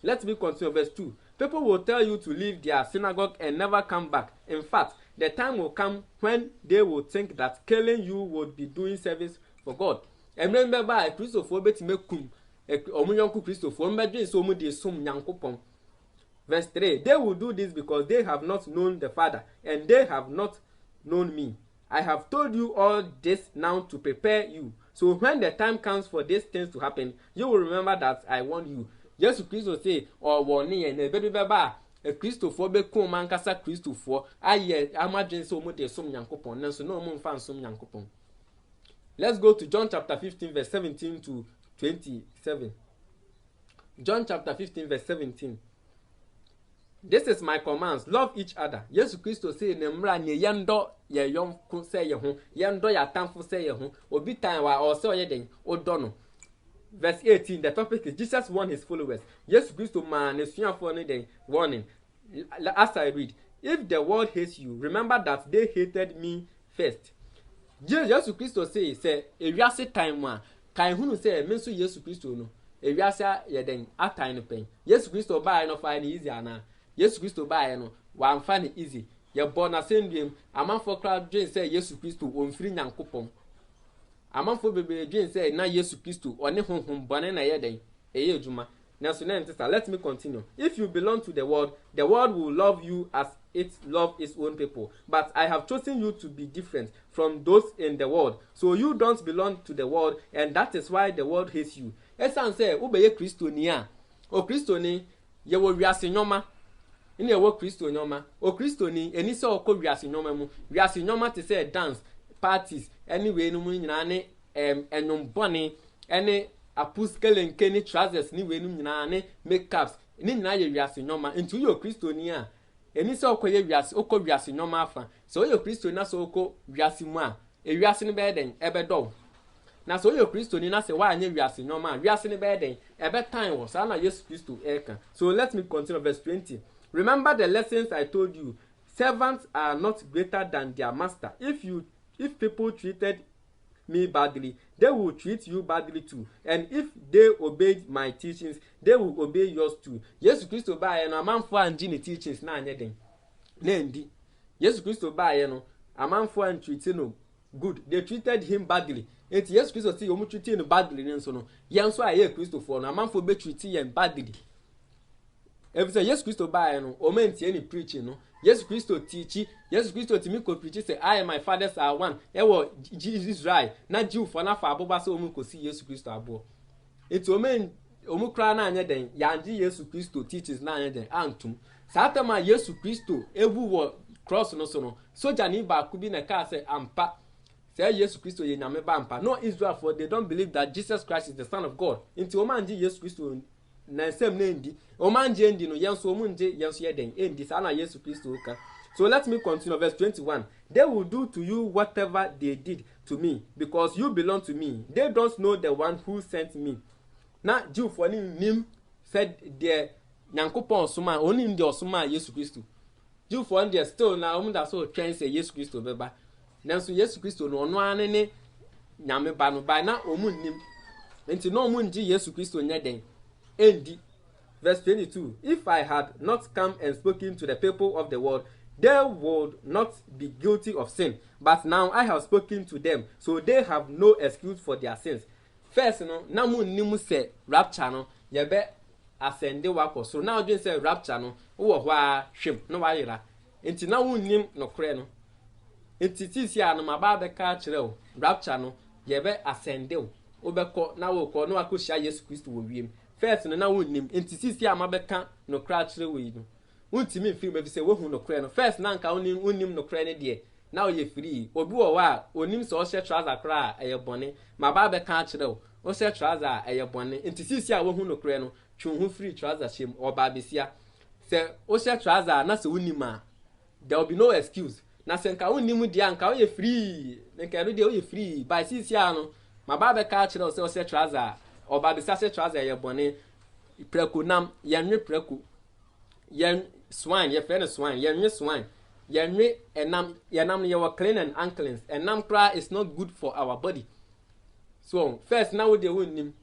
S1: Let me continue verse 2. People will tell you to leave their synagogue and never come back. In fact, the time will come when they will think that killing you would be doing service for God. And remember by Christopher bet me kum omunyanku Christopher mbedwe so mu de som nyankopon. Verse 3. They will do this because they have not known the Father and they have not known me. I have told you all this now to prepare you. So when the time comes for these things to happen, you will remember that I warned you. Jesus Christ say or warning and beba a Christopher be kum mankasa Christopher aye amadwen so mu de som nyankopon nanso no mu mfa som nyankopon. Let's go to John chapter 15 verse 17 to 27. John chapter 15 verse 17. This is my commands. Love each other. Yesu Christo say nemra nye yendo ye yonko say ye ho. Yendo ya tamfo say ye ho. Obi time wa or say ye den odono. Verse 18, the topic is Jesus warned his followers. Yesu Christo man nesuafo ne den warning. As I read, if the world hates you, remember that they hated me first. Yesu Christo say ewiase time wa kan hunu say me so Yesu Christo no. Ewiase ye den atai no pen. Yesu Christo ba no fa ni easy ana. Yesu Christo ba no wa amfa ni easy. Ye born asendiem amanfo crowd dwen say Yesu Christo omfiri Nyankopon. Amanfo bebe dwen say na Yesu Christo one honhom bone na ye den eye adwuma. Now so let me continue. If you belong to the world will love you as it loves its own people. But I have chosen you to be different from those in the world. So you don't belong to the world, and that is why the world hates you. Esan say ubeye Kristo ni a. O Kristo ni ye wo wiase nyoma. Ine wo Kristo nyoma. O Kristo ni eni se okọ wiase nyoma mu. Wiase nyoma te say dance, parties, anyway no mu nyina ne enum bone ene apuskele nke ni trousers ni wenum nyina ne makeups ni nyina ye wiase nyoma. Ntu yo Kristo ni a. Eni se okọ ye wiase okọ wiase nyoma afa. So yo Kristo na so okọ wiase mu a. E wiase ni be den ebedo. Na so yo Kristo ni na se wa anya wiase nyoma wiase ni be den ebe time wo sa na Yesu Kristo eka. So let me continue verse 20. Remember the lessons I told you. Servants are not greater than their master. If people treated me badly, they will treat you badly too. And if they obeyed my teachings, they will obey yours too. Yesu Kristo ba ye no amanfo anji ne teachings na anye den. Na ndi. Yesu Kristo ba ye no amanfo an treat no good. They treated him badly. Enti Yesu Kristo say omu treat no badly nso no. Yen so aye Kristo for no amanfo be treat yen badly. If say Yesu Kristo ba ye no o mentie ni preaching no. Yesu Kristo teach. Yesu Kristo timi ko preach say I and my fathers are one. Ewo Jesus right. Na Jew for na fa aboba so omu ko si Yesu Kristo abo. Enti omu kra na anye den. Yanji Yesu Kristo teaches na anye den antum. Satama Yesu Kristo ewu wo cross no so no. Soja ni ba ku bi na ka say ampa. Say Yesu Kristo ye nyame ba ampa. No Israel for they don't believe that Jesus Christ is the Son of God. Enti omanji Yesu Kristo na nsem na ndi omanje ndi no yenso omunje yenso yeden ndi sa na Yesu Kristo ka. So let me continue verse 21. They will do to you whatever they did to me because you belong to me. They don't know the one who sent me. Na Jew for nim said the Nyankopon soma oni ndi osoma Yesu Kristo. Jew for ndi still na omunda so twen say Yesu Kristo beba. Nanso Yesu Kristo no ono ane ne nyame ba no ba na omunnim. Enti no omunji Yesu Kristo nyeden. Endi. Verse 22. If I had not come and spoken to the people of the world, they would not be guilty of sin. But now I have spoken to them, so they have no excuse for their sins. First, no, na mu nimu se rapture no, yebe ascende wako. So now you say rapture no, wo hwa hwem no wa yira. Enti na wu nim no kre no. Enti tisi anu maba be ka kire o. Rapture no, yebe ascende o. Obekọ na wo ko no akohia Yesu Kristo wo wiem. First no na wonnim enti sisi amabeka no kra kire we no untimi mfiri be se wo hu no kra no first na nka wonnim no kra ne de na o ye free obi wo wa onim so o she trouser kra eye bone ma ba be ka kire o she trouser eye bone enti sisi a wo hu no kra no twun hu free trouser shem o ba besia se o she trouser na se wonnim a there will be no excuse na se nka wonnim dia nka o ye free nka no de o ye free by sisi a no ma ba be ka kire o she trouser oba bisa se trouser ye bone preku nam yenwe preku yen swine ye friend swine yenwe swine yenwe enam ye were clean and unclean enam kra is not good for our body. So first now we dey wonnim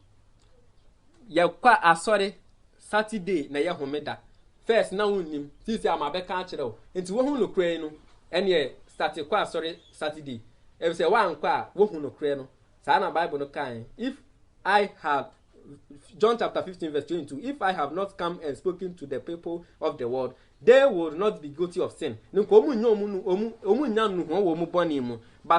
S1: ye kwa asori Saturday na ye homeda first now wonnim sisi amabeka akire o enti wo hu no kra no ene start kwa asori Saturday e say wan kwa wo hu no kra no sa na Bible no kan if I have John chapter 15 verse 22. If I have not come and spoken to the people of the world, they will not be guilty of sin. But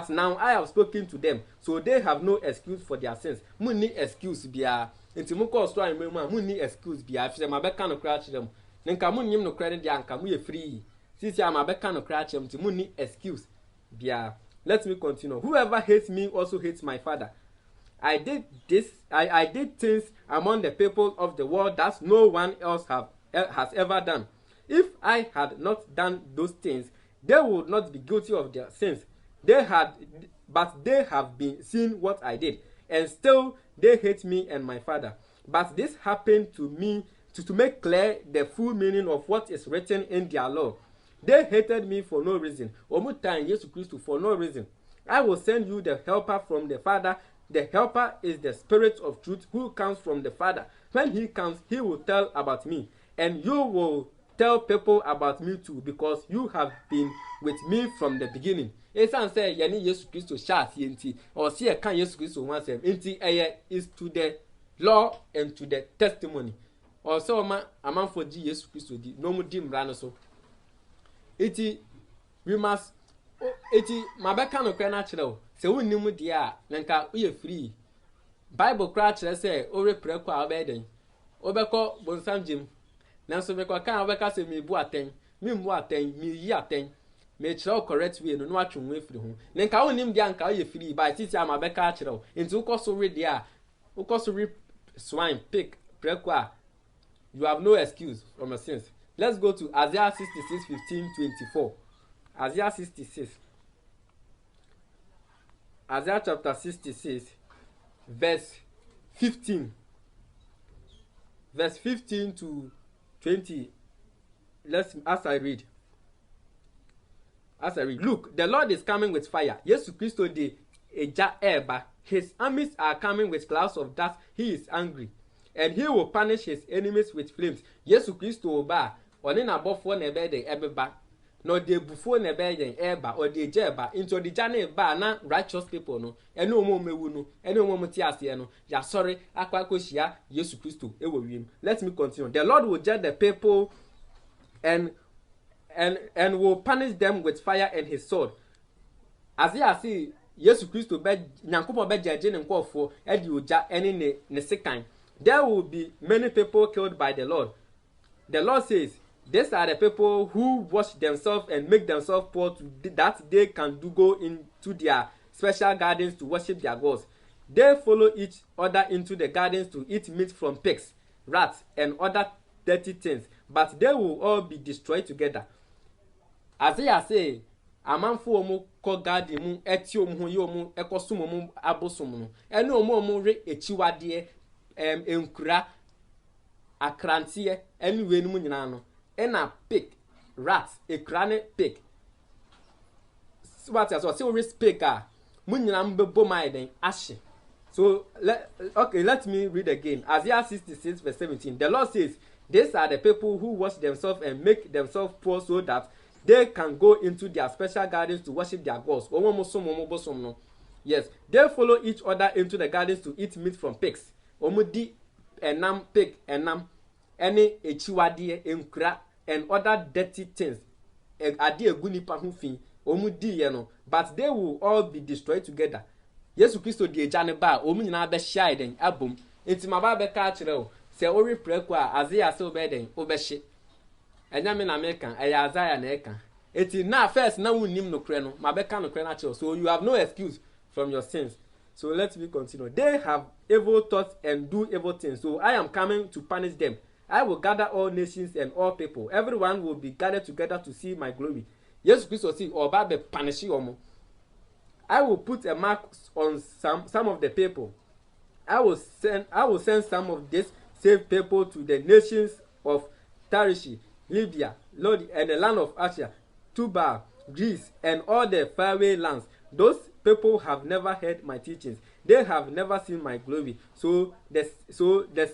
S1: now I have spoken to them, so they have no excuse for their sins. Muni excuse bia. Enti mo ko so anwe mu muni excuse bia. Afise mabeka no kra kire mu. Nka munnim no kra de anka mu ye free. Sisi amabeka no kra kire mu ti muni excuse bia. Let me continue. Whoever hates me also hates my Father. I did things among the people of the world that no one else has ever done. If I had not done those things, they would not be guilty of their sins. But they have been seen what I did, and still they hate me and my Father. But this happened to me to make clear the full meaning of what is written in their law. They hated me for no reason. Omutan Jesus Christ for no reason. I will send you the helper from the Father. The helper is the Spirit of truth who comes from the Father. When he comes, he will tell about me, and you will tell people about me too, because you have been with me from the beginning. Esan say yani Jesus Christ sha enti or see kan Jesus Christ one say enti is to the law and to the testimony. Also ma amanfo ji Jesus Christ di no mu di mra no so. Eti we must eti mabeka no kra na kire o se wonnim de a nka uye free. Bible kra kire say o repre kwa obeden. Obekọ bonsam jim. Nanso mekọ kan obeka se me bu aten. Me mu aten, me yi aten. Me kire correct way no atwe we free ho. Nka wonnim de anka uye free by titi amabeka kire o. Enti ukoso we de a ukoso re swine pig prekwa. You have no excuse from your sins. Let's go to Isaiah 66:15-24. Isaiah 66. Isaiah chapter 66, verse 15. Verse 15 to 20. As I read. Look, the Lord is coming with fire. Yesu Christo de eja eba. His armies are coming with clouds of dust. He is angry, and he will punish his enemies with flames. Yesu Christo oba. Oni na bofo na ebe de ebeba. No de bufo na ebe de eba or de jeba into the jana ba na righteous people no. Ene omo mewu no. Ene omo ti ase no. Ya sorry akwa koshia Yesu Christo ewo wiem. Let me continue. The Lord will judge the people and will punish them with fire and his sword. As you see Yesu Christo be Nyankopon be judge ne nkofo e di oja ene ne sekan. There will be many people killed by the Lord. The Lord says, these are the people who wash themselves and make themselves poor that they can go into their special gardens to worship their gods. They follow each other into the gardens to eat meat from pigs, rats, and other dirty things, but they will all be destroyed together. Isaiah say, amanfo omo ko garden mu eti omo ye omo ekosom omo abosom no ene omo re echiwade enkura akrantie ene we nu nyina no ena pig rat ekura ne pig what as so we speak mu nyina mbebo mai den ahye. So let me read again. Isaiah 66 verse 17. The Lord says, these are the people who wash themselves and make themselves poor so that they can go into their special gardens to worship their gods. Yes, they follow each other into the gardens to eat meat from pigs. Omudi enam pig enam any echiwade enkura and other dirty things. Ade egunipa hu fin omudi ye no, but they will all be destroyed together. Yesu Christo die jane ba omu nyina be hia den abom. Enti maba be ka kire o se ori preku a Isaiah se obeden obehye. Enya me na meka eya Isaiah na eka. Eti na first na wunnim no kre no mabeka no kre na kire. So you have no excuse from your sins. So let me continue. They have evil thoughts and do evil things. So I am coming to punish them. I will gather all nations and all people. Everyone will be gathered together to see my glory. Yes, Christ see oba be punish omo. I will put a mark on some of the people. I will send some of these saved people to the nations of Tarshish, Libya, Lodi, and the land of Asher, Tubal, Greece, and all the faraway lands. Those people have never heard my teachings. They have never seen my glory. So the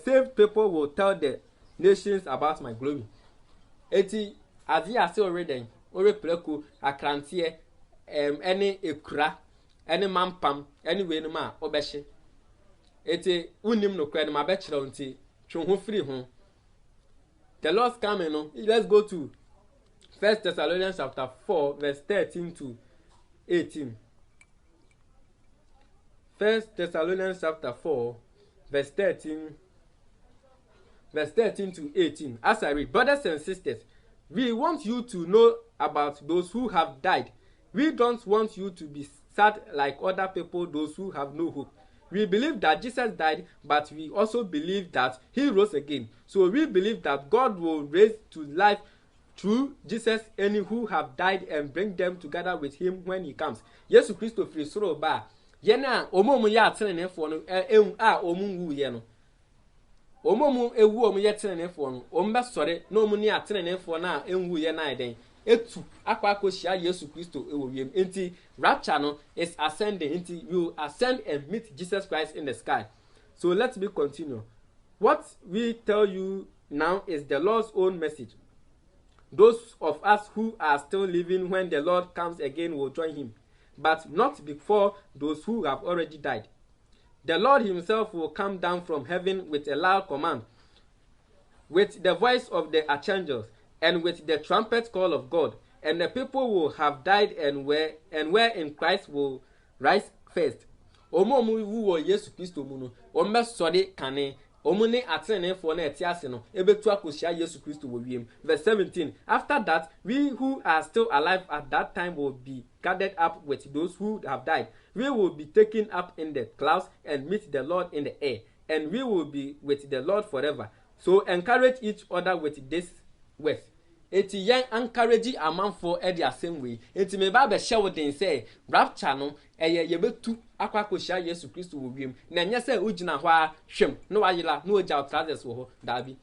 S1: saved people will tell the nations about my glory. Eti Isaiah say already, ore pleku akrantie any ekura, any mampam, anyway no ma obehye. Eti unim no kra no ma be kire nti twe ho free ho. The Lord's coming no. Let's go to 1 Thessalonians chapter 4 verse 13 to 18. 1 Thessalonians chapter 4 verse 13 to 18. As I read, brothers and sisters, we want you to know about those who have died. We don't want you to be sad like other people, those who have no hope. We believe that Jesus died, but we also believe that he rose again. So we believe that God will raise to life through Jesus any who have died and bring them together with him when he comes. Yesu Kristo firi soro ba yena omomu ya atenenefo no a omu wu ye no omomu ewu omu ye tenenefo no omba sore na omu ni atenenefo na enwu ye na eden etu akwa akohia Yesu Kristo ewo wiem enti rapture no is ascending enti you ascend and meet Jesus Christ in the sky. So let me continue. What we tell you now is the Lord's own message. Those of us who are still living when the Lord comes again will join him, but not before those who have already died. The Lord himself will come down from heaven with a loud command, with the voice of the archangels, and with the trumpet call of God, and the people who have died and were in Christ will rise first. Omo mu wo Yesu Kristo mu no, ombe sori kane omune atenefo na etiase no ebetu akohia Yesu Kristo wo wiem. Verse 17. After that, we who are still alive at that time will be gathered up with those who have died. We will be taken up in the clouds and meet the Lord in the air, and we will be with the Lord forever. So encourage each other with this words. Eti yen encourage amanfo e the same way. Eti me ba be hye den say rapture no ye betu akwakohia Yesu Kristo wo wiem. Na nya say ugina ho a hwem no wayela no oja trousers wo ho dabi.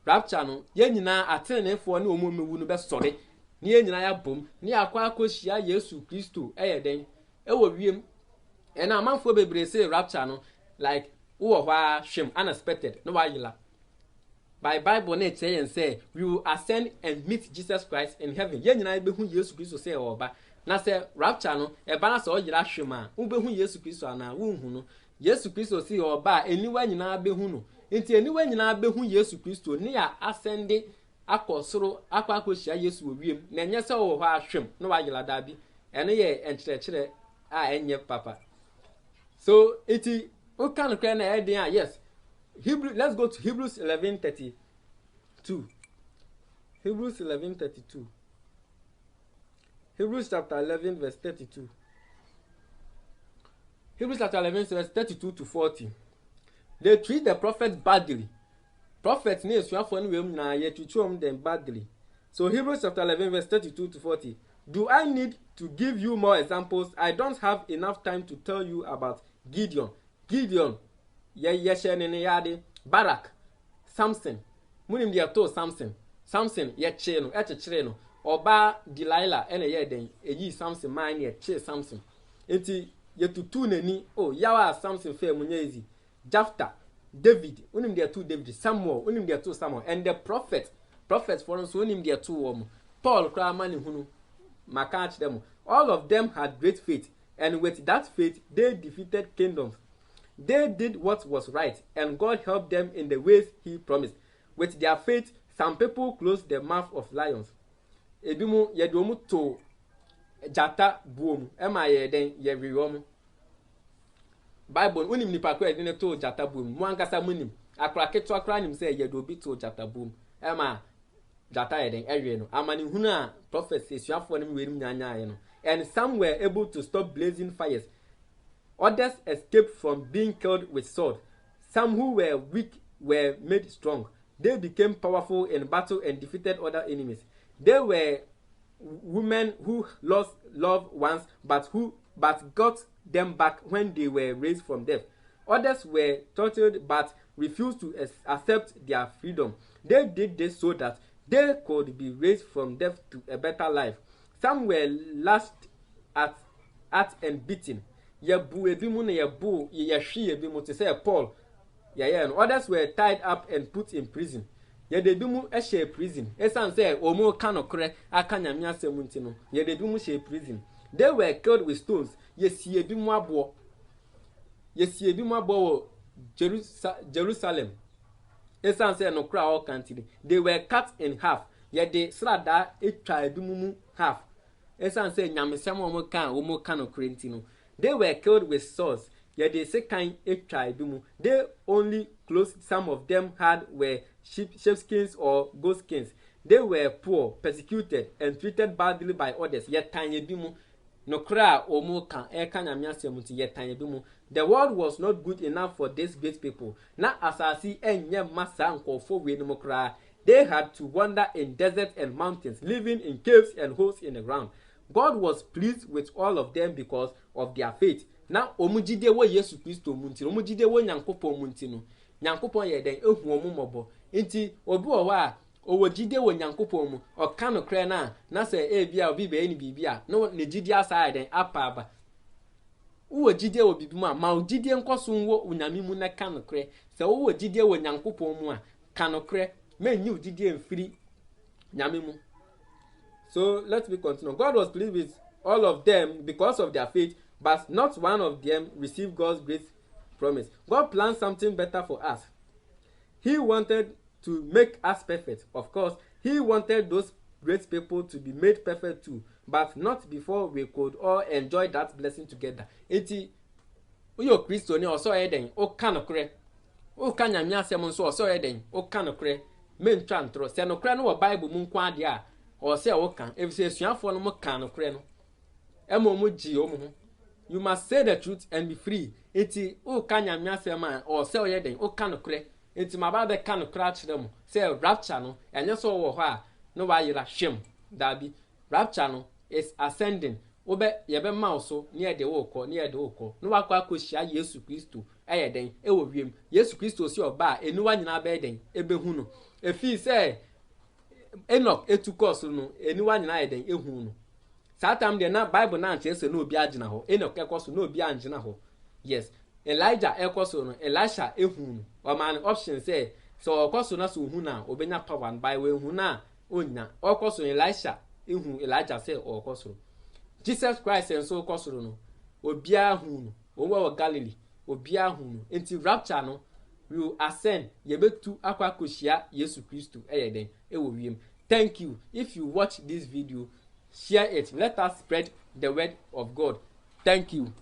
S1: Rapture no ye nyina atenenefo na omomewu no be sore. Ni ye nyina ya bom ni akwakohia Yesu Kristo den wo wiem. E na amanfo bebre say rapture no like wo ho a hwem unexpected no wayela. By Bible na tell say we will ascend and meet Jesus Christ in heaven. Ye nyina be hu Yesu Kristo say oba. Na say rapture no e ba na say o yira hwema. Wo be hu Yesu Kristo ana wo hu no. Yesu Kristo say oba eniwa nyina be hu no. Enti eniwa nyina be hu Yesu Kristo ni ya ascend akosoro akwakohia Yesu wo wiem. Na enye say wo ho ahwem no wa yira da bi. Ene ye enkyerɛkyerɛ a enye papa. So iti o kan kra na e den yes. Let's go to Hebrews 11:32. Hebrews 11:32. Hebrews chapter 11 verse 32. Hebrews chapter 11 verse 32 to 40. They treat the prophets badly. Prophets need to have na yet to treat them badly. So Hebrews chapter 11 verse 32 to 40. Do I need to give you more examples? I don't have enough time to tell you about Gideon. Barak, Samson, munim dia to Samson, ye che no, echechere no, oba Delilah ene ye den, eyi Samson man ye che Samson. Enti ye tutu nani, oh yawa Samson fe munye ezi. Jephthah, David, unim dia to David, Samuel, unim dia to Samuel, and the prophets for us unim dia to womo. Paul kra mani hunu, makach them. All of them had great faith, and with that faith they defeated kingdoms. They did what was right, and God helped them in the ways he promised. With their faith, some people closed the mouth of lions. Ebimu yedomu to jata boom. Ema yeden yewiwomu. Bible unim nipa kwa yedine to jata boom. Mwankasa munim. Akra ketu akra nim se yedobi to jata boom. Ema jata yeden ewe no. Amani huna prophecy suafo nim werim nyanya ye no. And some were able to stop blazing fires. Others escaped from being killed with sword. Some who were weak were made strong. They became powerful in battle and defeated other enemies. They were women who lost loved ones but got them back when they were raised from death. Others were tortured but refused to accept their freedom. They did this so that they could be raised from death to a better life. Some were lashed at and beaten. Yebu ebimu na yebu yehwe ebimu to say Paul. And others were tied up and put in prison. Yedebimu ehye prison. Esan say omo kanokre aka nyame asem nti no. Yedebimu hye prison. They were killed with stones. Yesi ebimu abo Jerusalem. Esan say no kra all country. They were cut in half. Yede srada etwa ebimu mu half. Esan say nyame sem omo kanokre nti no. They were killed with swords. Yet they say kind ebimu. They only clothes some of them had were sheepskins or goatskins. They were poor, persecuted, and treated badly by others. Yet tiny bimu. No cry or more can yet tiny bimu. The world was not good enough for these great people. Not as I see any massa and call for we no cry. They had to wander in deserts and mountains, living in caves and holes in the ground. God was pleased with all of them because of their faith. Now, omujide wo Yesu Kristo munti, omujide wo Nyankopon munti no. Nyankopon ye den ehu omu mobo. Nti obi wo wa owojide wo Nyankopon mu, oka no kre na se bia obi be ni bibia, no ne jide asa den apa aba. Uwo jide wo bibi mu a ma ojide nkoso wo unyame mu na ka no kre. Se wo jide wo Nyankopon mu a ka no kre, men you jide mfiri nyame mu. So let's be continue. God was pleased with all of them because of their faith, but not one of them received God's great promise. God planned something better for us. He wanted to make us perfect. Of course, he wanted those great people to be made perfect too, but not before we could all enjoy that blessing together. Enti uyo Kristo ni oso eden o kanokre. O kanya mi asem nso oso eden o kanokre. Men twantro se no kre no wo Bible mu nkwa ade a o se wo kan efise suafo no mo kanokre no. Emo mo gi o mo ho. You must say the truth and be free. Enti o kanya mi asem a o se o yeden o kanokre. Enti maba be kanokre a kire mo. Se rapture no enye so wo ho a no wa yira hwem. Dabi rapture no is ascending. Obe yebe ma so ne ye de wo ko ne ye de wo ko no wa kwa akohia Yesu Kristo eyeden ewo wiem Yesu Kristo si oba enuwa nyina be den ebehu no efi se Enoch etu course no enuwa nyina yeden ehu no satam de na Bible na anche se no obi agina ho Enoch ekoso no obi angina ho. Yes, Elijah ekoso no Elisha ehu no o man option say so okoso na so hu na obenya power by we hu na onya okoso Elisha ehu Elijah say okoso Jesus Christ and so kosoro no obia hu no owo wa Galilee obia hu no enti rapture no will ascend yebetu akwa koshia Yesu Kristo eyeden ewo wiem. Thank you. If you watch this video, share it. Let us spread the word of God. Thank you.